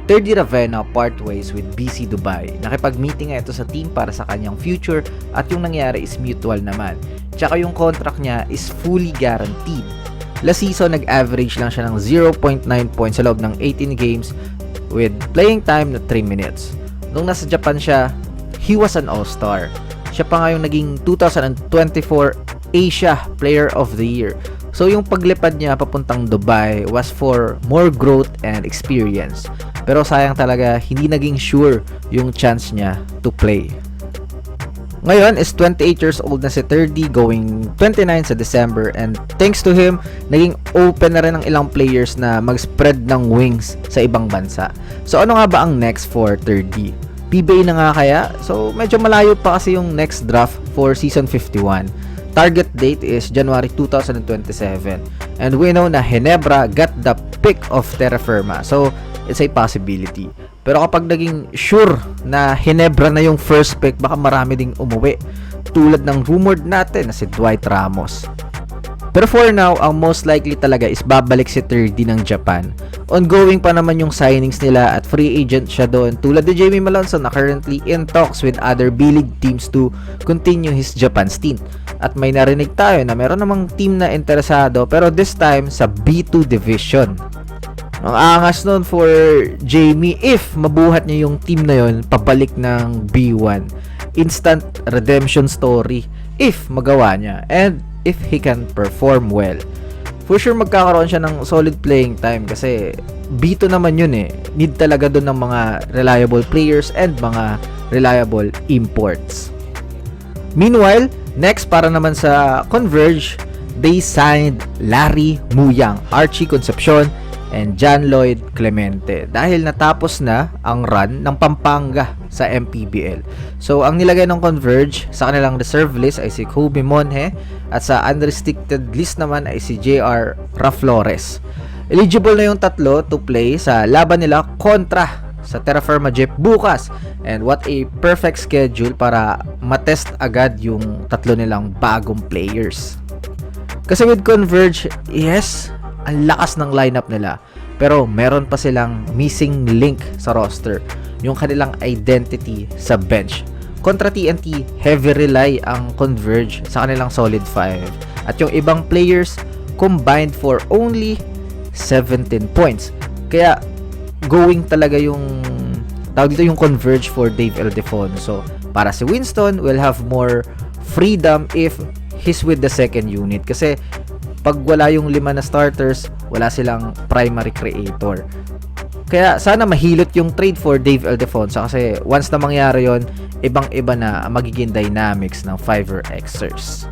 Terdy Ravenna part ways with BC Dubai. Nakipag-meeting nga ito sa team para sa kanyang future at yung nangyari is mutual naman. Tsaka yung contract niya is fully guaranteed. Last season, nag-average lang siya ng 0.9 points sa loob ng 18 games with playing time na 3 minutes. Nung nasa Japan siya, he was an all-star. Siya pa nga yung naging 2024 Asia Player of the Year. So yung paglipad niya papuntang Dubai was for more growth and experience. Pero sayang talaga, hindi naging sure yung chance niya to play. Ngayon is 28 years old na si Terdy, going 29 sa December, and thanks to him, naging open na rin ang ilang players na mag-spread ng wings sa ibang bansa. So ano nga ba ang next for Terdy? PBA na nga kaya? So medyo malayo pa kasi yung next draft for season 51. Target date is January 2027. And we know na Ginebra got the pick of Terra Firma. So, it's a possibility. Pero kapag naging sure na Ginebra na yung first pick, baka marami ding umuwi. Tulad ng rumored natin na si Dwight Ramos. Pero for now, ang most likely talaga is babalik si Terdy ng Japan. Ongoing pa naman yung signings nila at free agent siya doon. Tulad ni Jamie Malonzo na currently in talks with other B-League teams to continue his Japan stint. At may narinig tayo na meron namang team na interesado pero this time sa B2 division. Ang angas nun for Jamie if mabuhat niya yung team na yon pabalik ng B1. Instant redemption story if magawa niya and if he can perform well. For sure magkakaroon siya ng solid playing time kasi B2 naman yun eh. Need talaga doon ng mga reliable players and mga reliable imports. Meanwhile, next para naman sa Converge, they signed Larry Muyang, Archie Concepcion, and John Lloyd Clemente dahil natapos na ang run ng Pampanga sa MPBL. So, ang nilagay ng Converge sa kanilang reserve list ay si Kobe Monje at sa unrestricted list naman ay si JR Raflores. Eligible na yung tatlo to play sa laban nila kontra sa Terra Firma Jeep bukas, and what a perfect schedule para matest agad yung tatlo nilang bagong players. Kasi with Converge, yes, ang lakas ng lineup nila. Pero meron pa silang missing link sa roster, yung kanilang identity sa bench. Kontra TNT, heavy rely ang Converge sa kanilang solid 5. At yung ibang players combined for only 17 points. Kaya going talaga yung tawag dito yung Converge for Dave Ildefonso. Para si Winston will have more freedom if he's with the second unit. Kasi pag wala yung 5 na starters, wala silang primary creator. Kaya sana mahilot yung trade for Dave Ildefonso kasi once na mangyari yon, ibang-iba na magiging dynamics ng 5er Xers.